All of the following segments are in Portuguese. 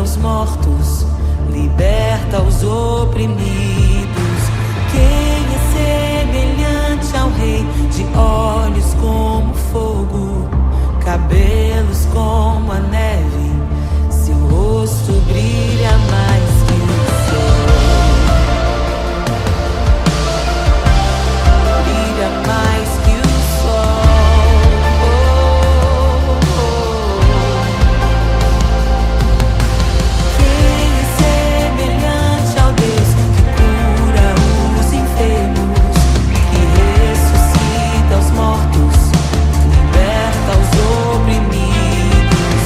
ressuscita os mortos, liberta os oprimidos. Quem é semelhante ao Rei, de olhos como fogo, cabelos como a neve, seu rosto brilha mais que o sol. Brilha mais que o sol. Quem é semelhante ao Deus que cura os enfermos, que ressuscita os mortos, liberta os oprimidos?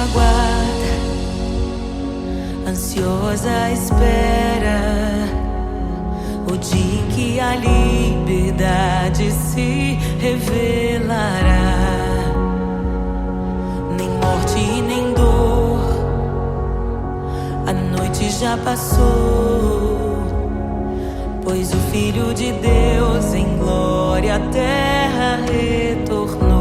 aguarda, ansiosa espera o dia em que a liberdade se revelará. Nem morte e nem dor, a noite já passou, pois o Filho de Deus em glória à terra retornou.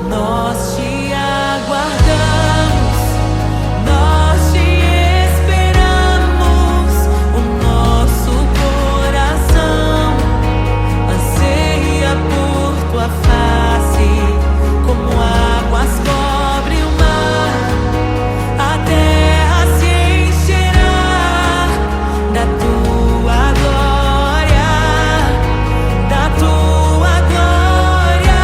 Nós te aguardamos, nós te esperamos. O nosso coração anseia por tua face, como águas cobre o mar. A terra se encherá da tua glória, da tua glória.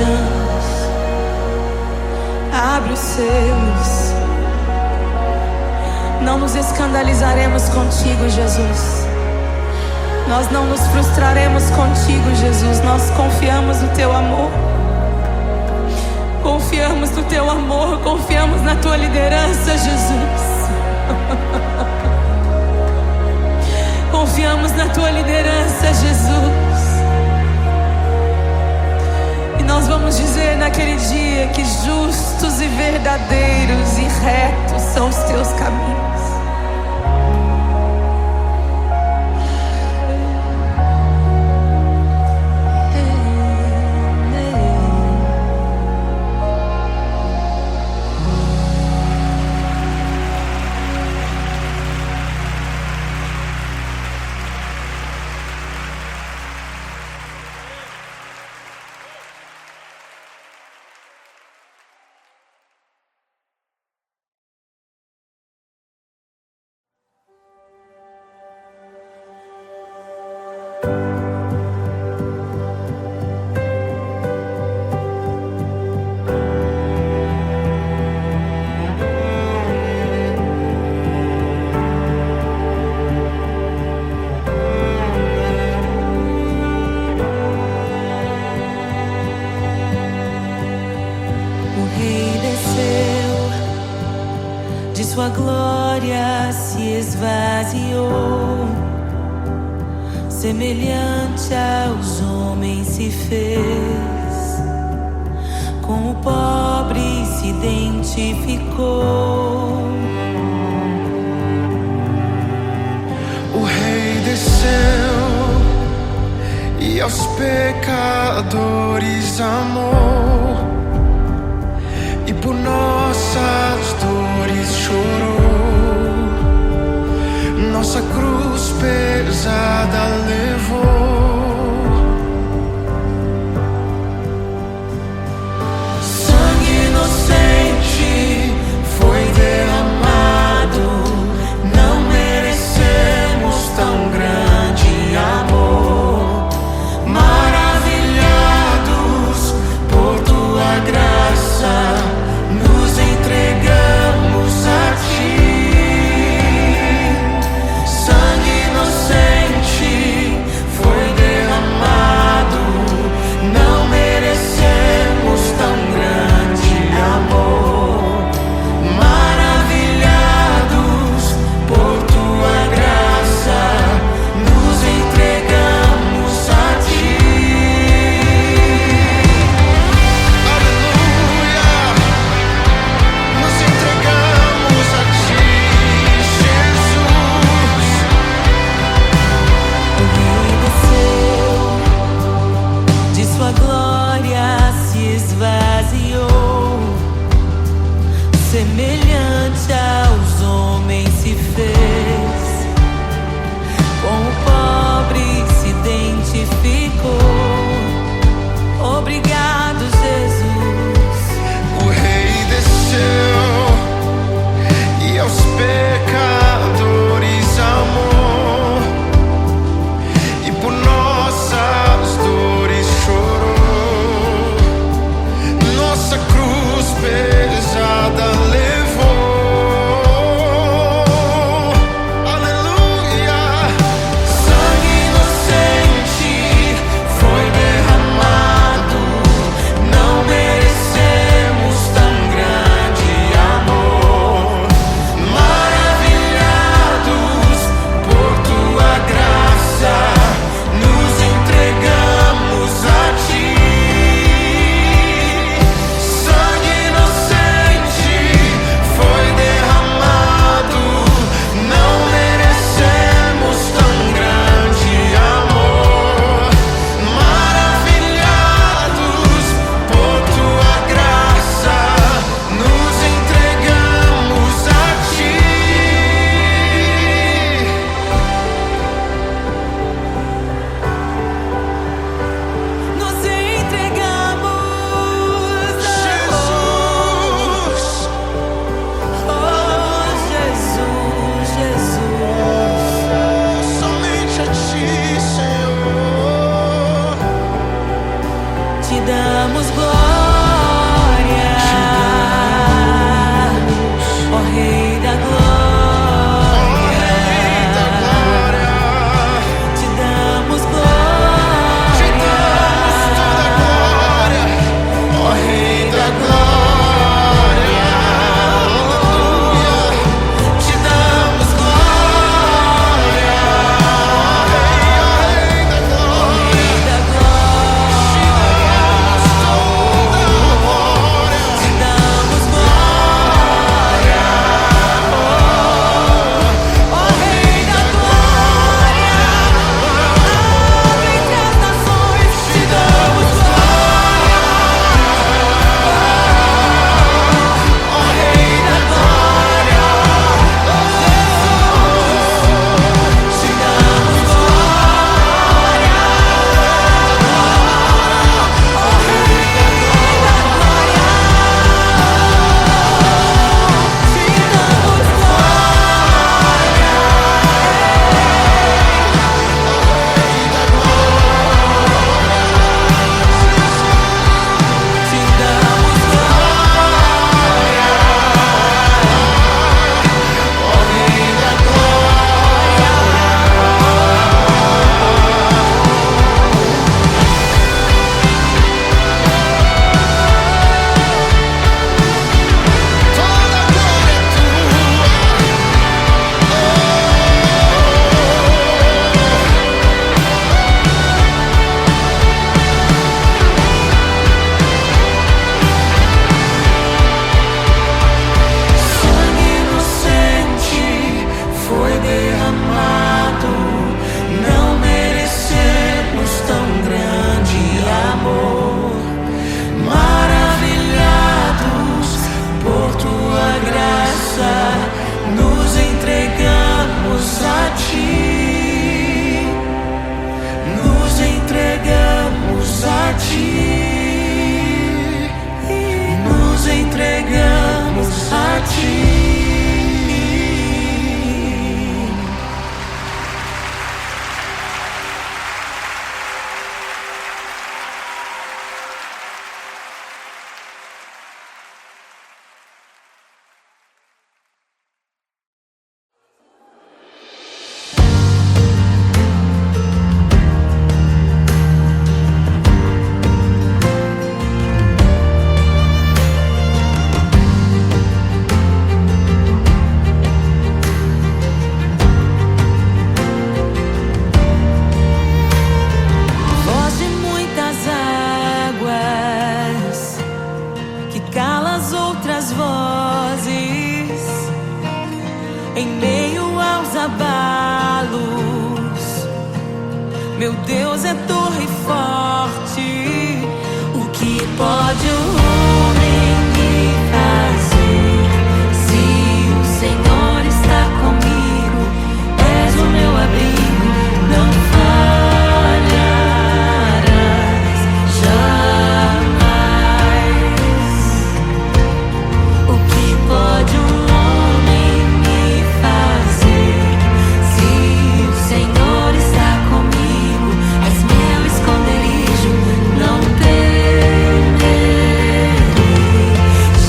vengeance. Abre os selos. Não nos escandalizaremos contigo, Jesus. Nós não nos frustraremos contigo, Jesus. Nós confiamos no teu amor. Confiamos no teu amor. Confiamos na tua liderança, Jesus. Confiamos na tua liderança, Jesus. E nós vamos dizer naquele dia que justos e verdadeiros e retos são os teus caminhos. Sua glória se esvaziou, semelhante aos homens se fez, com o pobre se identificou. O Rei desceu e aos pecadores amou, e por nossas dores chorou, nossa cruz pesada levou. Sangue inocente foi derramado, não merecemos tão grande amor. Maravilhados por tua graça, nos entregamos a ti. Sangue inocente foi derramado, não merecemos tão grande amor. Maravilhados por tua graça, nos entregamos a ti. Aleluia! Nos entregamos a ti, Jesus. O Rei desceu, de sua glória se esvaziou, semelhante aos homens se fez, com o pobre se identificou. Obrigado, Jesus. O Rei desceu e aos pecadores amou, e por nossas dores chorou, nossa cruz pesada levou. Aleluia! Sangue inocente foi derramado, não merecemos tão grande amor. Maravilhados por tua graça, nos entregamos a ti. Sangue inocente Meu Deus é torre forte. O que pode o homem me fazer? Se o Senhor está comigo, és o meu abrigo, não falharás jamais. O que pode um homem me fazer? Se o Senhor está comigo, és meu esconderijo, não temerei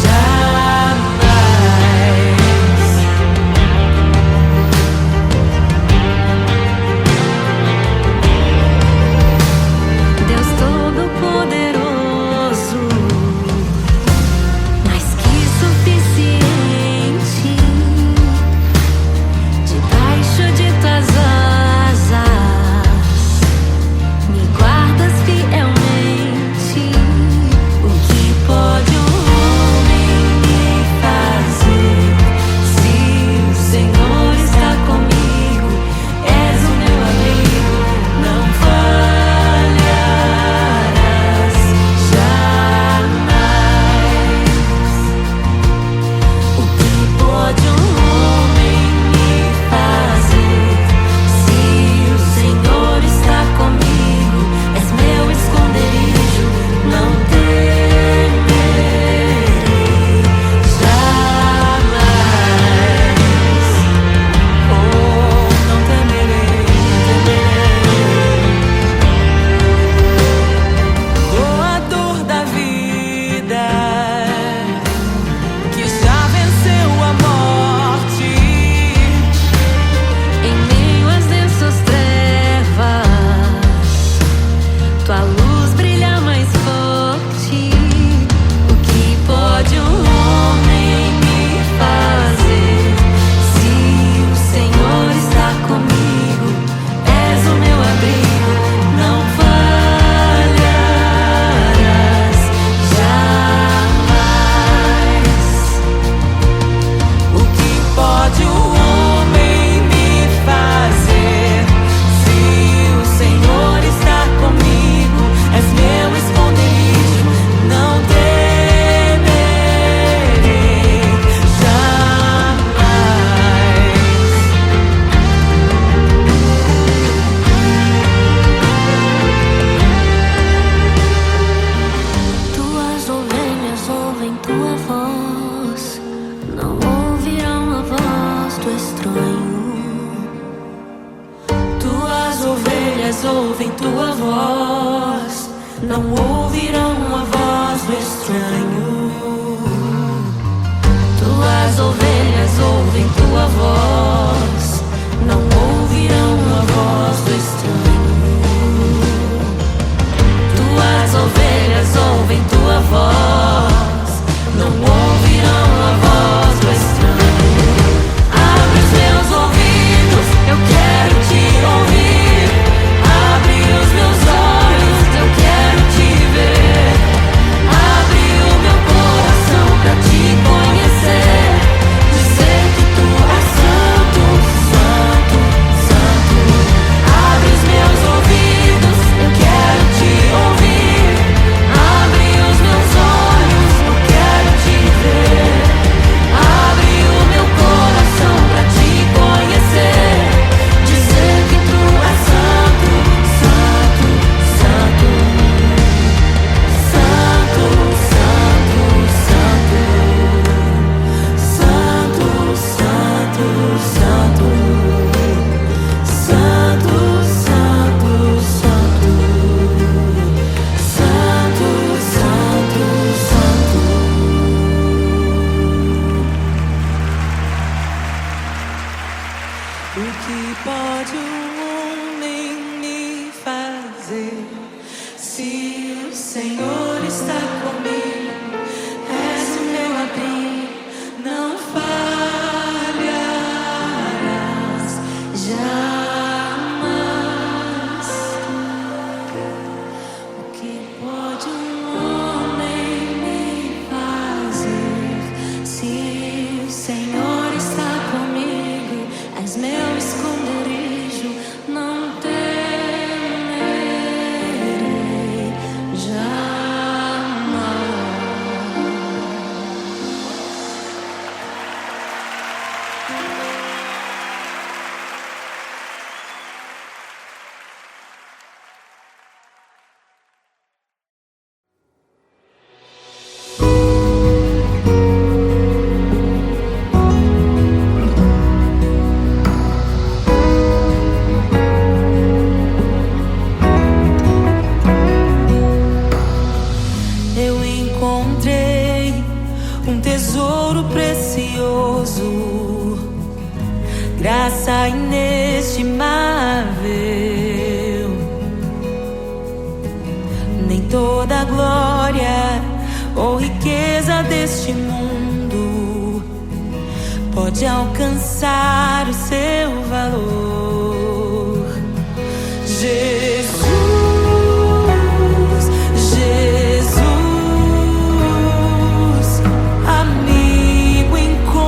jamais. Deus Todo-Poderoso, mais que suficiente, debaixo de tuas asas me guardas fielmente. O que pode um homem me fazer? Se o Senhor está comigo, és o meu amigo, não falharás jamais. O que pode um homem me fazer? Se o Senhor está comigo, és meu esconderijo, não temerei jamais. Oh, não temerei, doador da vida, que já venceu a morte. Em meio às densas trevas, tua luz brilha mais forte. O que pode um homem me fazer? Se o Senhor está comigo, és o meu abrigo, não falharás jamais. O que pode o homem me fazer? Se o Senhor está comigo, és meu esconderijo, não temerei jamais. Tuas ovelhas ouvem tua voz, não ouvirão a voz do estranho. Tuas ovelhas ouvem tua voz, não ouvirão a voz do estranho. Tuas ovelhas ouvem tua voz, não ouvirão a voz do estranho. Tuas ovelhas ouvem tua voz, não ouvirão a voz do estranho. Abre os meus ouvidos, eu quero te ouvir. Abre os meus olhos, eu quero te ver. encontrei um tesouro precioso, graça inestimável. Nem toda a glória ou riqueza deste mundo pode alcançar o seu valor. Jesus, Jesus, amigo incomparável.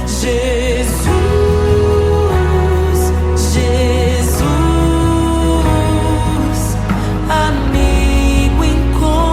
Jesus, Jesus, amigo incomparável.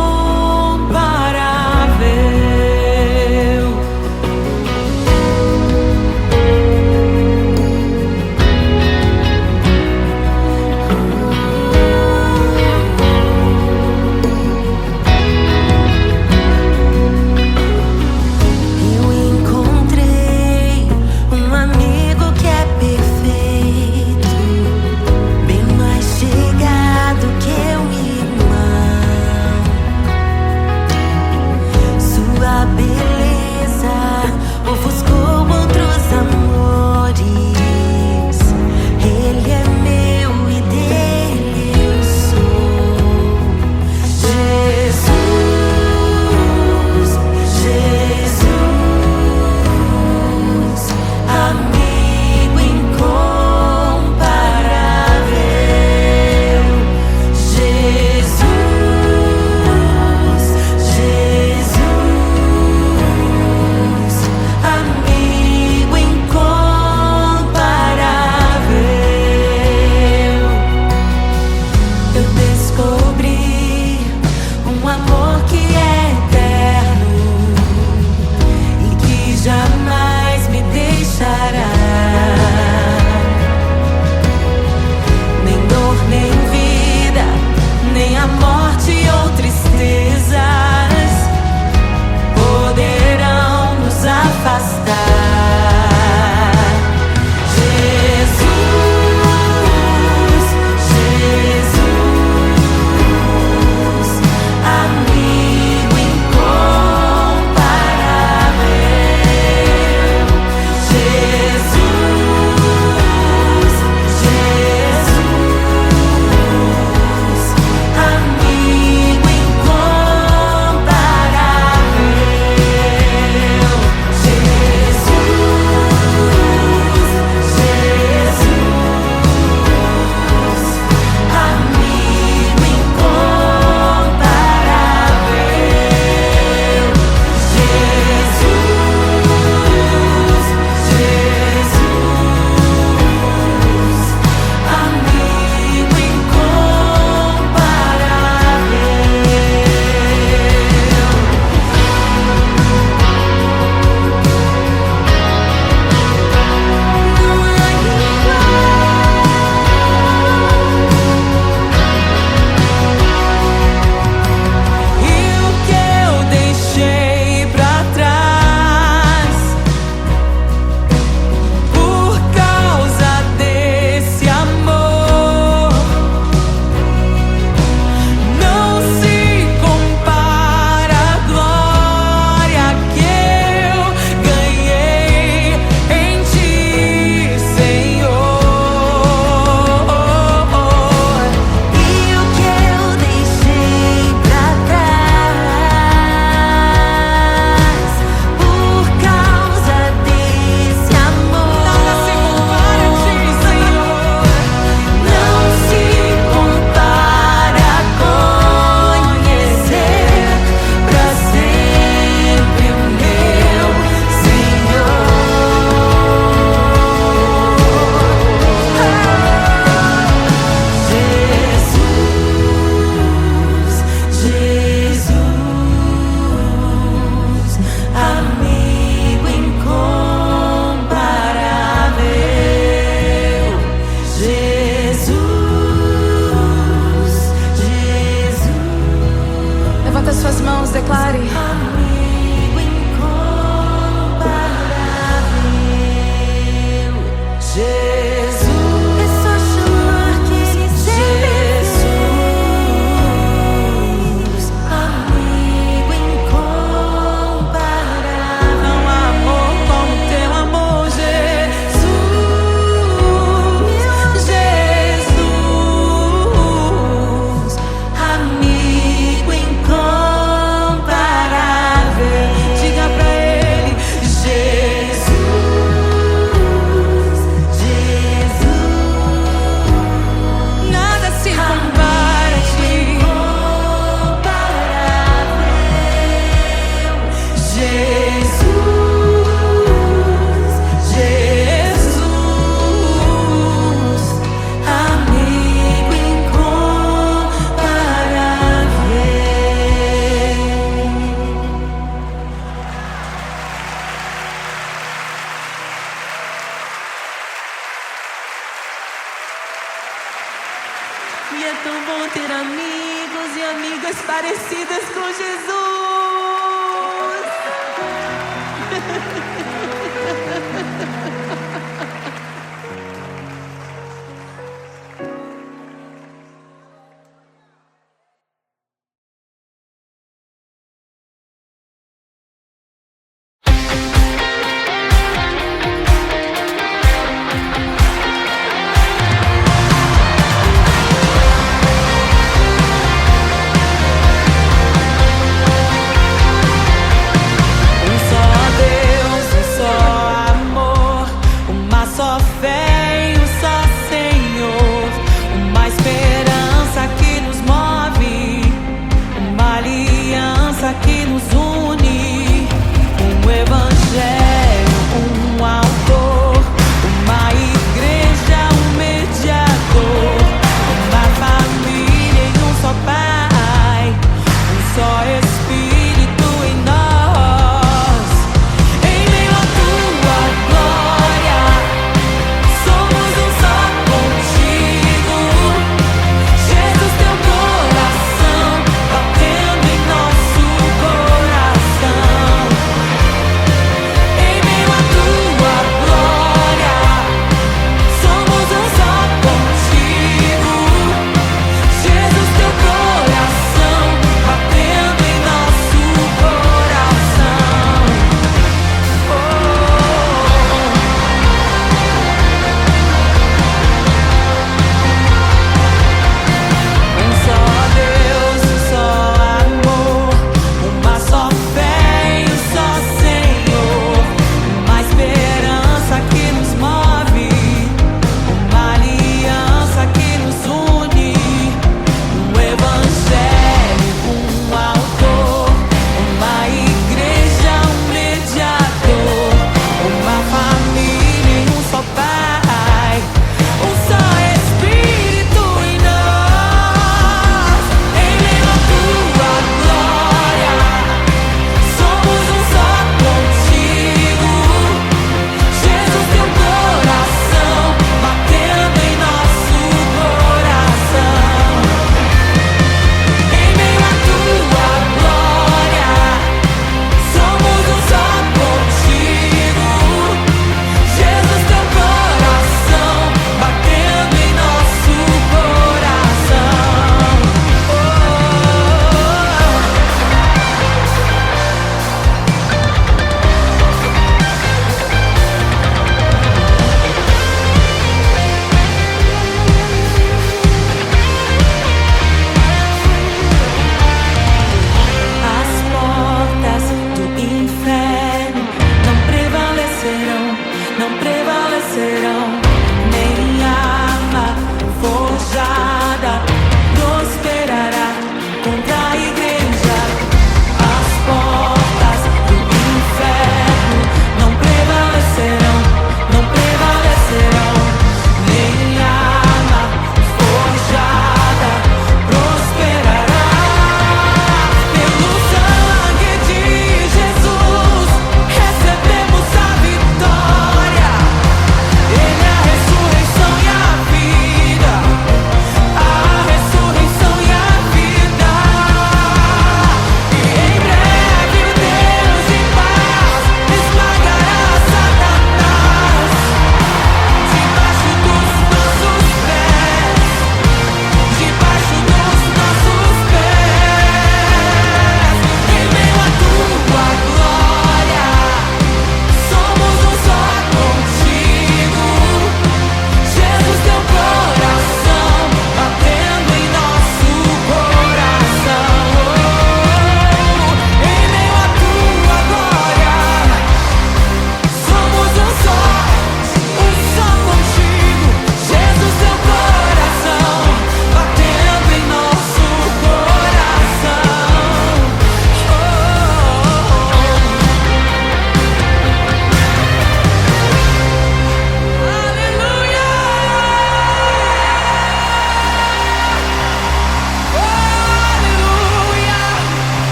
amigas parecidas com Jesus.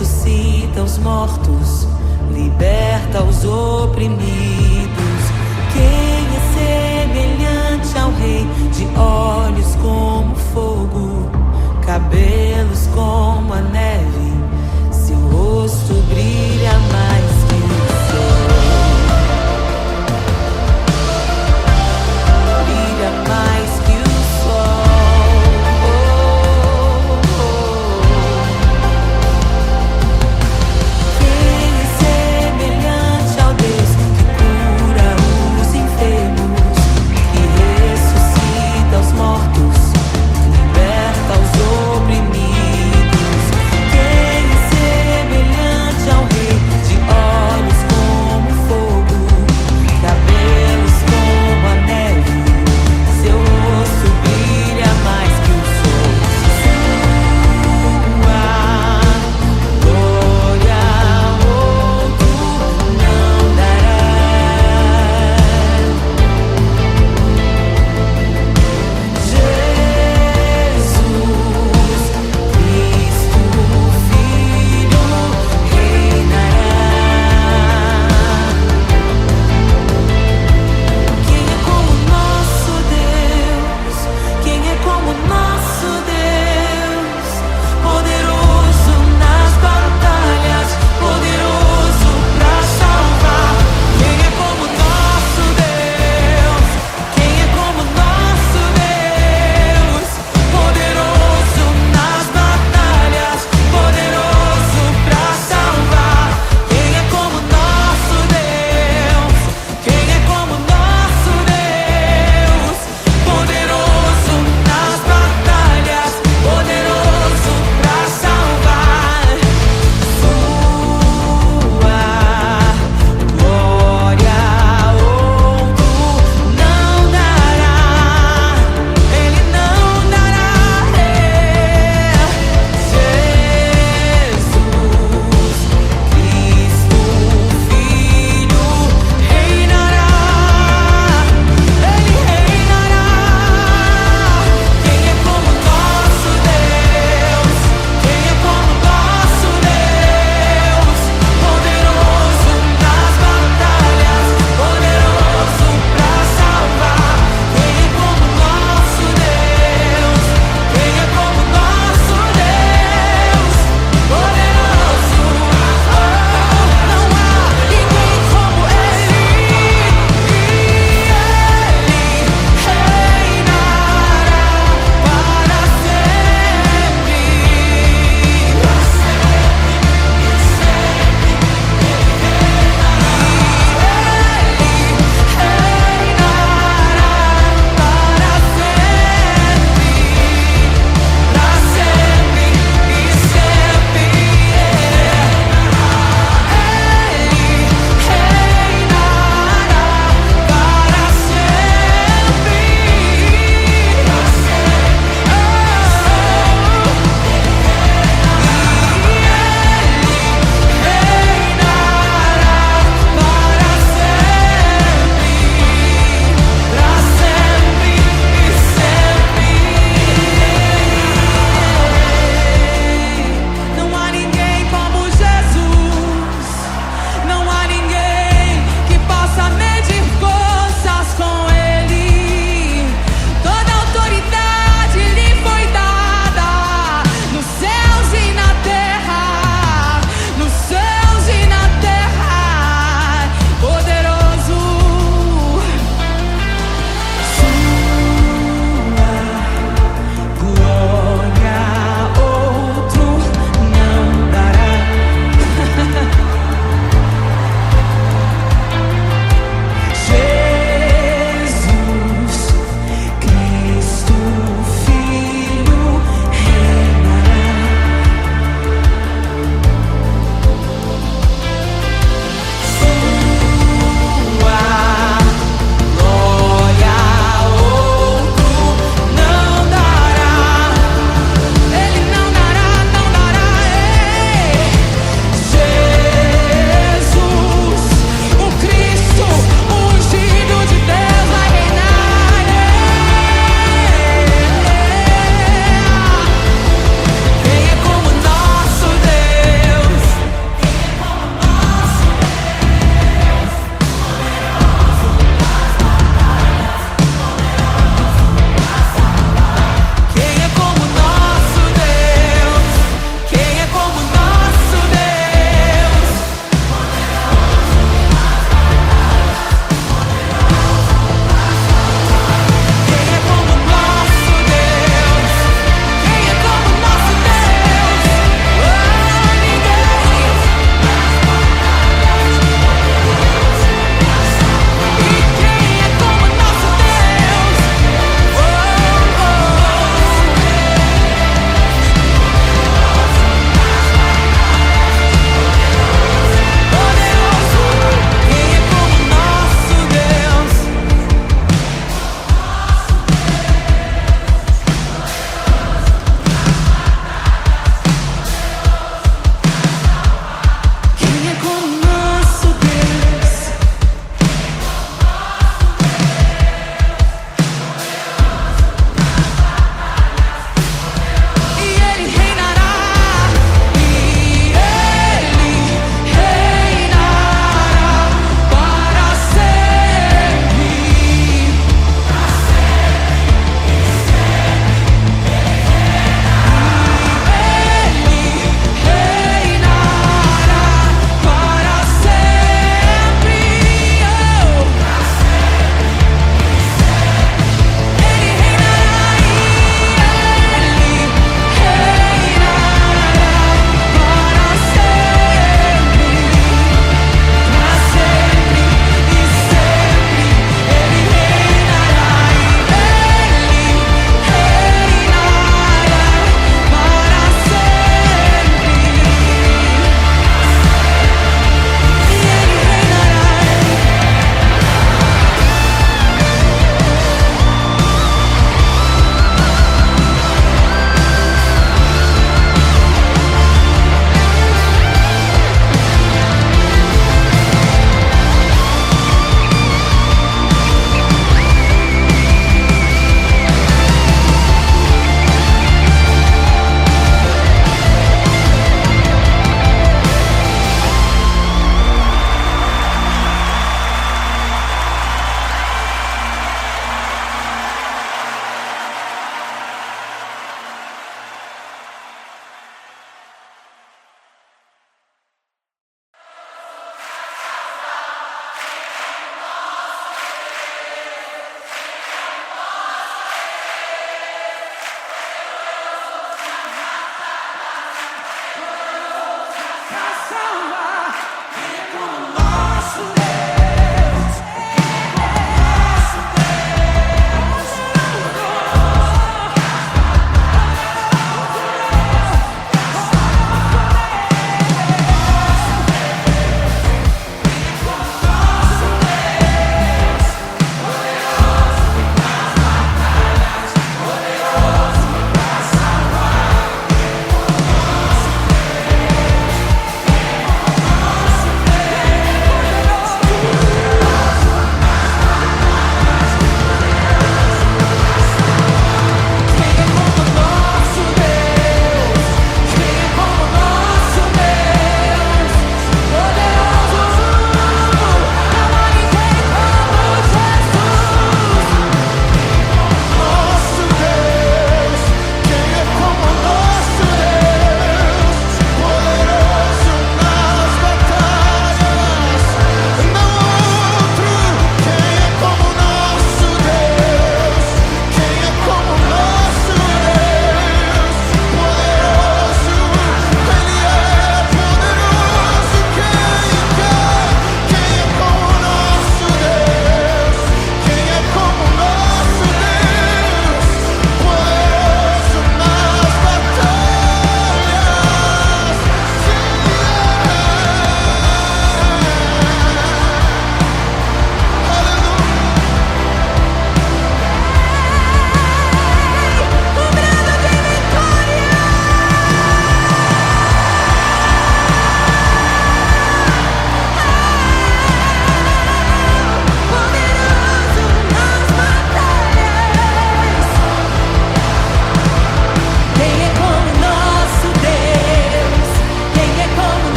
ressuscita os mortos, liberta os oprimidos. Quem é semelhante ao Rei, de olhos como fogo, cabelos como a neve, seu rosto brilha mais que o sol. Brilha mais que o sol. Quem é semelhante ao Deus que cura os enfermos, que ressuscita os mortos, liberta os oprimidos? Quem é semelhante ao Rei, de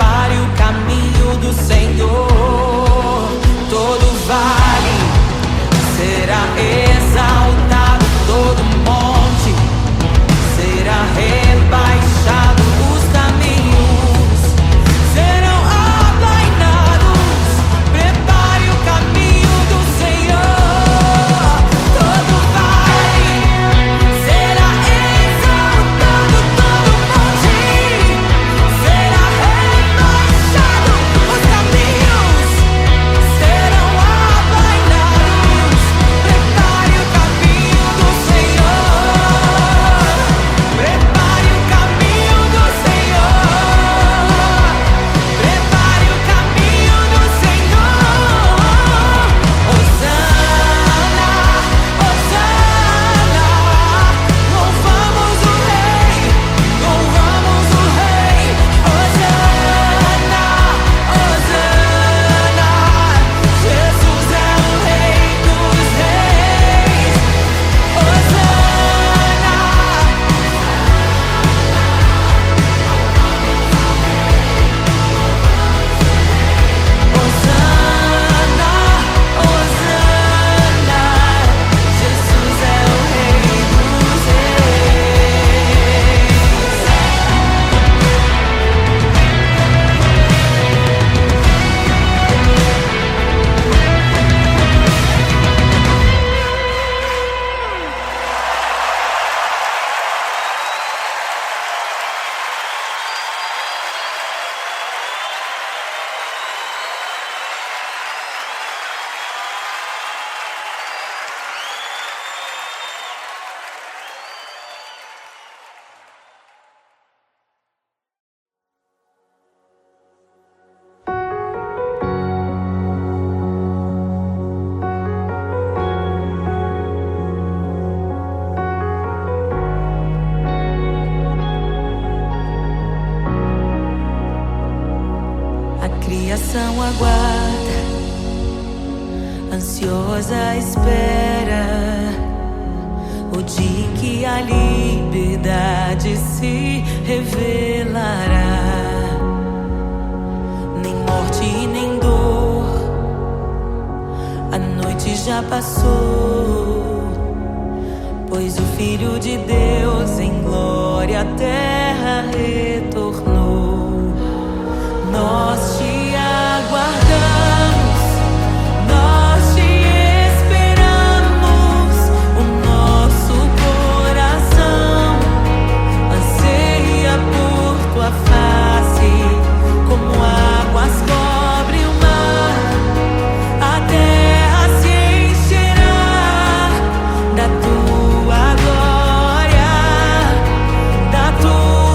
prepare o caminho do Senhor. Todo vale será exaltado, todo monte será rebaixado, os caminhos serão aplainados. Prepare o caminho do Senhor. Todo vale será exaltado, todo monte será rebaixado, os caminhos serão aplainados. Prepare o caminho do Senhor. Prepare o caminho do Senhor. Prepare o caminho do Senhor. Hosana, Hosana. Louvamos o Rei, louvamos o Rei. Hosana, Hosana. Jesus é o Rei dos Reis. Hosana. Hosana, Hosana, Jesus é o Rei dos Reis. A criação aguarda, ansiosa espera o dia em que a liberdade se revelará. Nem morte nem dor, a noite já passou, pois o Filho de Deus em glória à terra retornou. Nós te aguardamos, nós te esperamos. O nosso coração anseia por tua face, como águas cobrem o mar. A terra se encherá da tua glória, da tua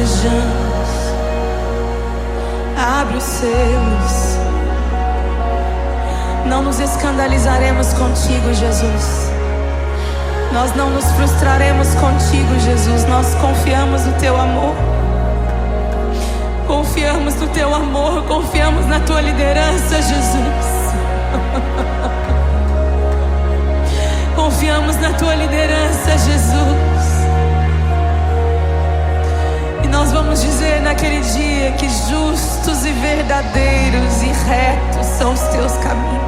desejamos. Abre os selos. Não nos escandalizaremos contigo, Jesus. Nós não nos frustraremos contigo, Jesus. Nós confiamos no teu amor. Confiamos no teu amor. Confiamos na tua liderança, Jesus. Confiamos na tua liderança, Jesus. E nós vamos dizer naquele dia que justos e verdadeiros e retos são os teus caminhos.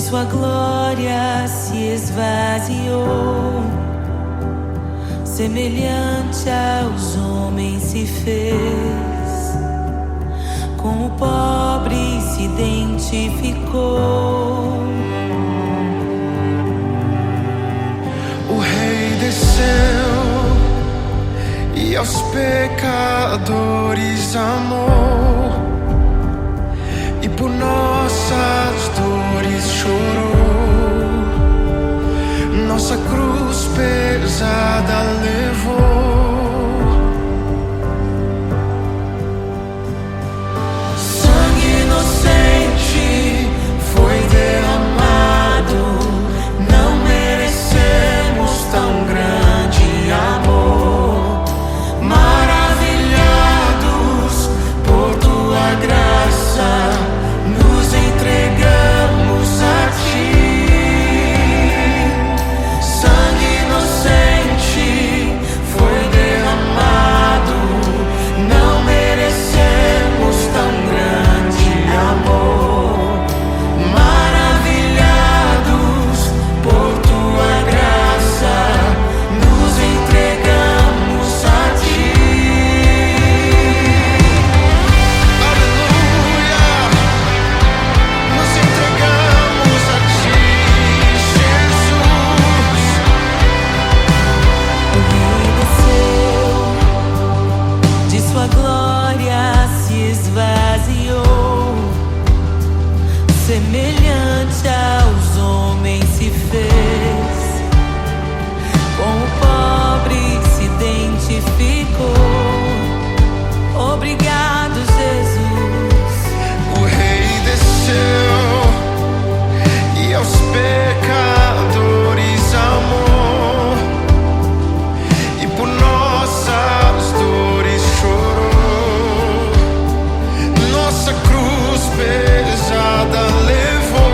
Sua glória se esvaziou, semelhante aos homens se fez, com o pobre se identificou. O Rei desceu e aos pecadores amou, e por nossas dores chorou, nossa cruz pesada levou. Sangue inocente foi derramado, não merecemos tão grande amor. Maravilhados por tua graça, nos entregamos a ti. Sangue inocente foi derramado, não merecemos tão grande amor. Maravilhados por tua graça, nos entregamos a ti. Aleluia! Nos entregamos a ti, Jesus. O Rei desceu, de sua glória se esvaziou, semelhante aos homens se fez, com o pobre se identificou. Obrigado, Jesus. O Rei desceu e aos pecadores amou, e por nossas dores chorou, nossa cruz pesada levou.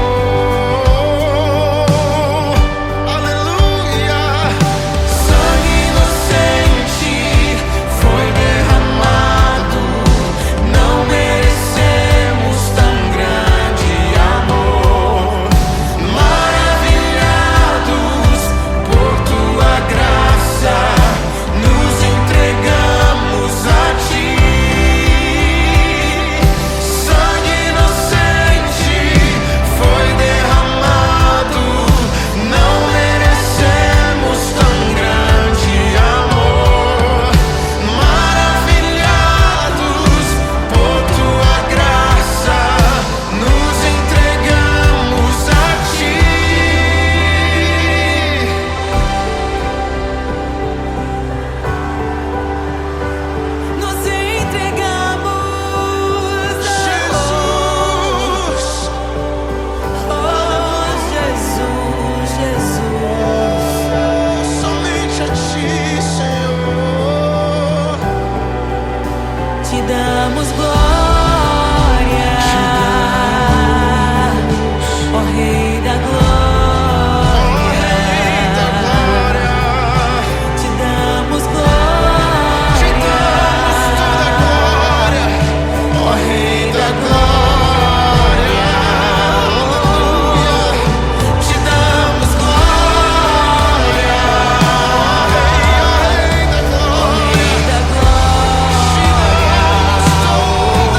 damos glória, ó Rei da glória, te damos glória, te damos toda a glória, ó Rei da glória, aleluia, te damos glória, ó Rei da glória, Rei da glória, te damos toda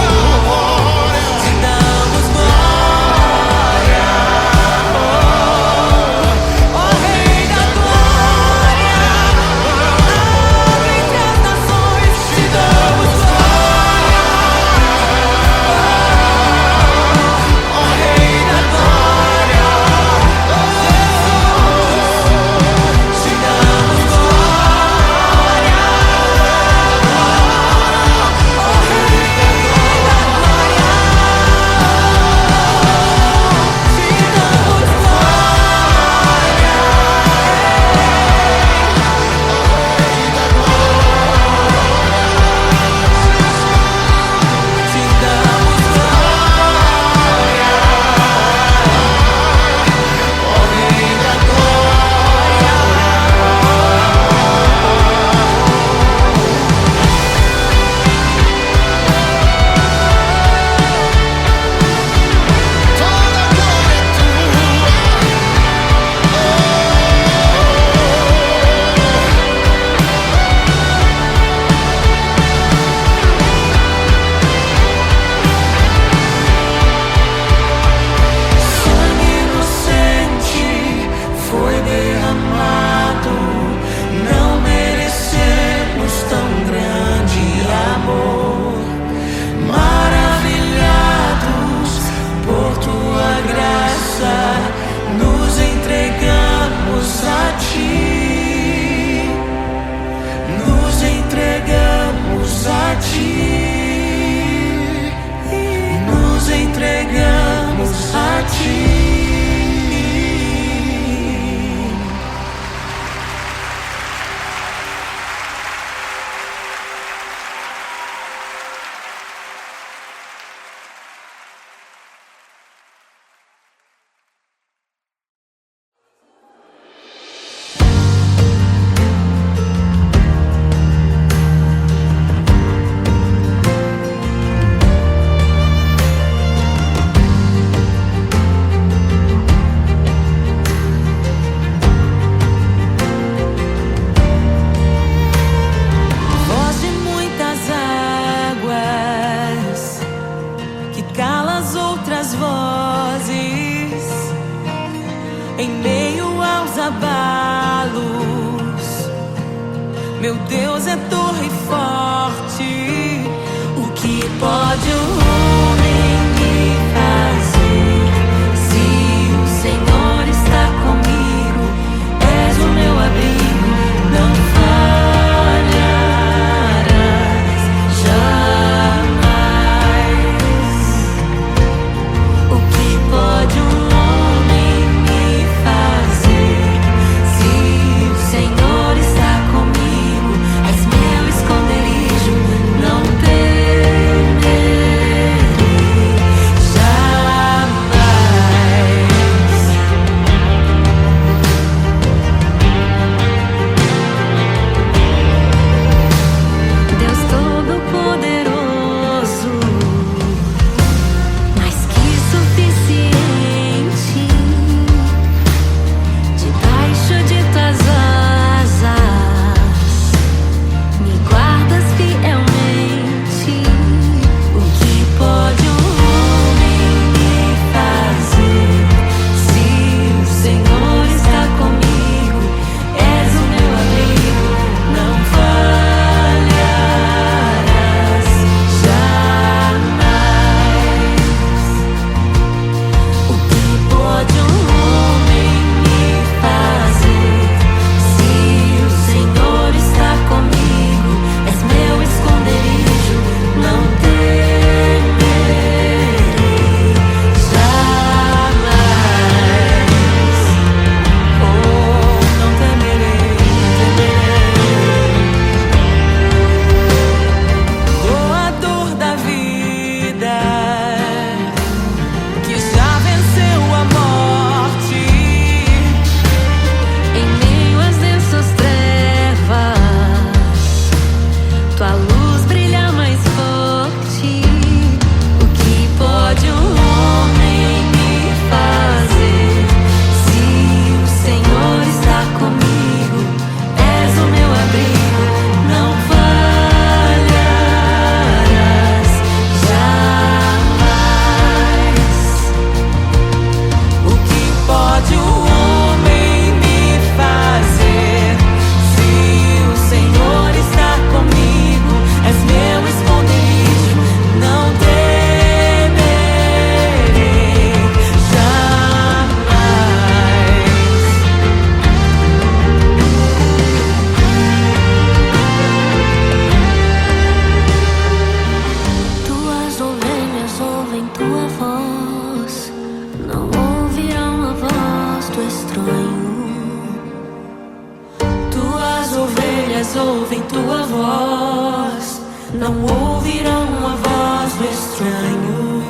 não ouvirão a voz do estranho.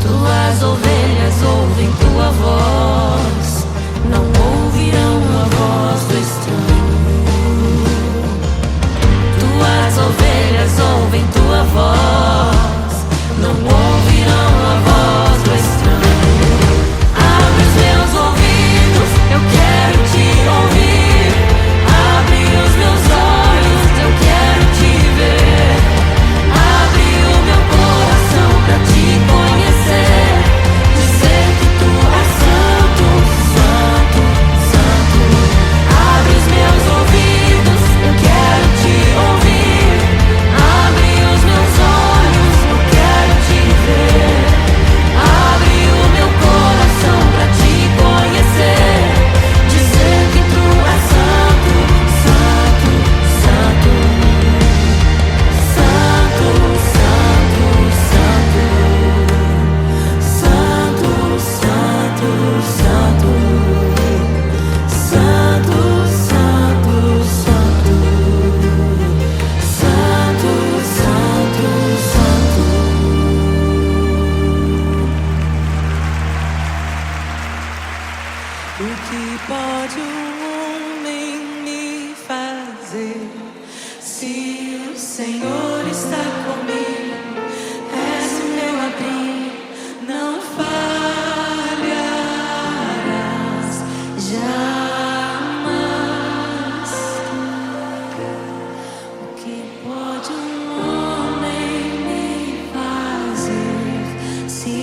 Tuas ovelhas ouvem tua voz, não ouvirão a voz do estranho. Tuas ovelhas ouvem tua voz, não ouvirão a voz do estranho. Abre os meus ouvidos, eu quero te ouvir. Abre os meus olhos, eu quero te ver. Abre o meu coração pra te conhecer. Dizer que tu és santo, santo, santo. Abre os meus ouvidos, eu quero te ouvir. Abre os meus olhos, eu quero te ver. Abre o meu coração pra te conhecer. Dizer que tu és santo, santo, santo. Santo, santo, santo. Santo, santo, santo. Santo, santo, santo. Santo, santo, santo. O que pode um homem me fazer se o Senhor está comigo? És o meu abrigo, não falharás jamais. O que pode um homem me fazer se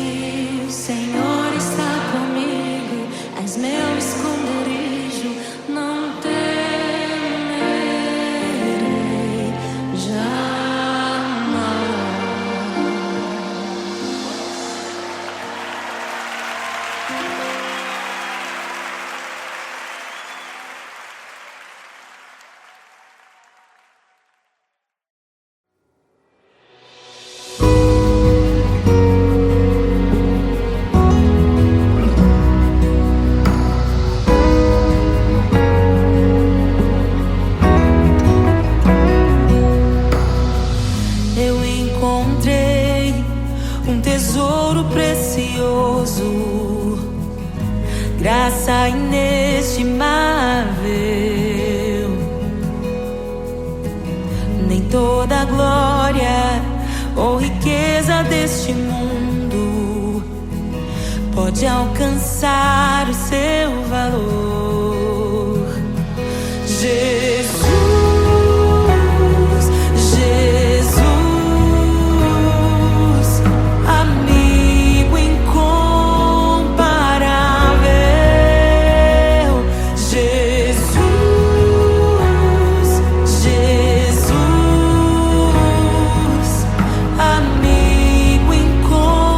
o Senhor está comigo? És meu esconderijo, não temerei jamais. Eu encontrei um tesouro precioso, graça inestimável. Nem toda a glória ou riqueza deste mundo pode alcançar o seu valor. Jesus, Jesus, amigo incomparável. Jesus, Jesus, amigo incomparável.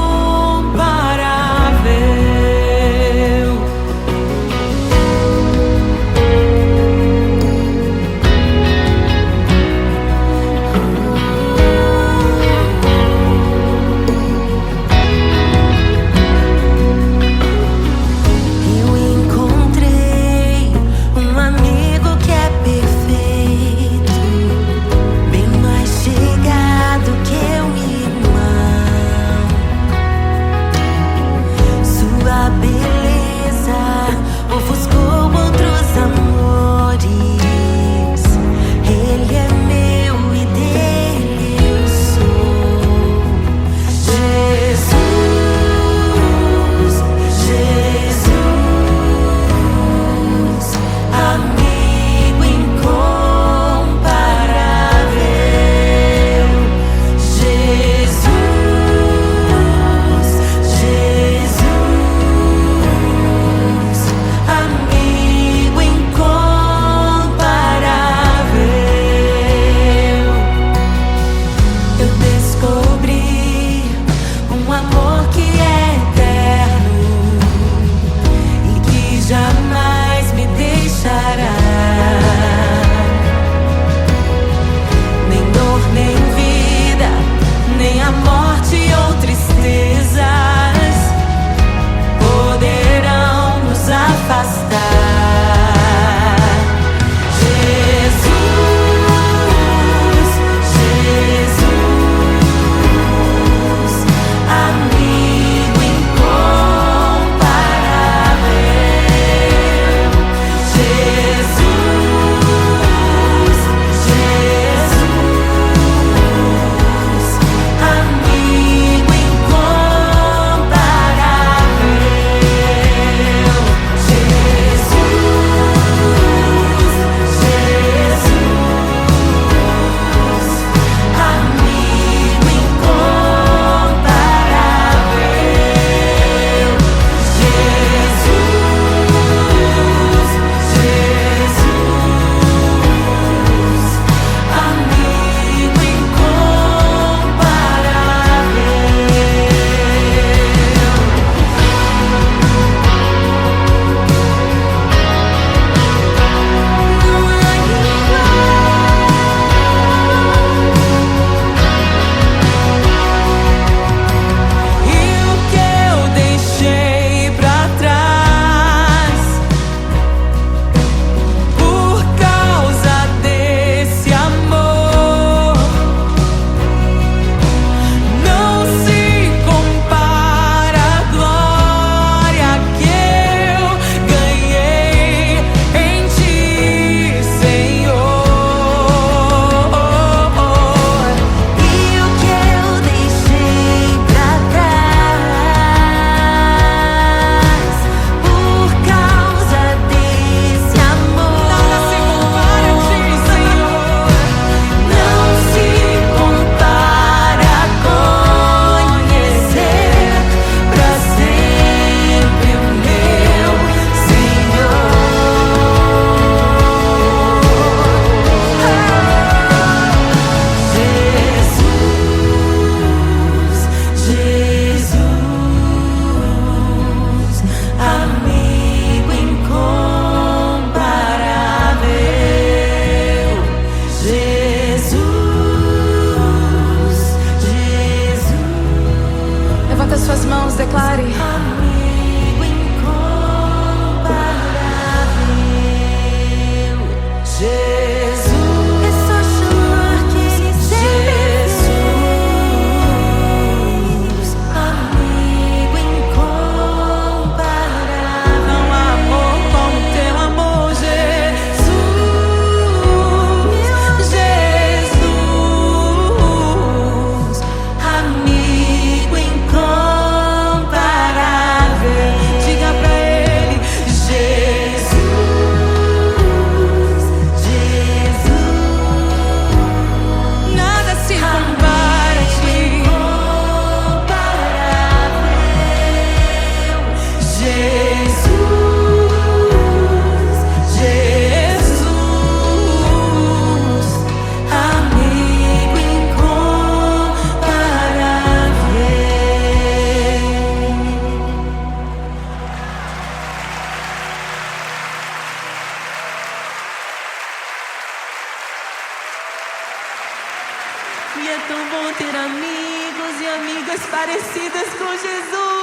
E é tão bom ter amigos e amigas parecidas com Jesus.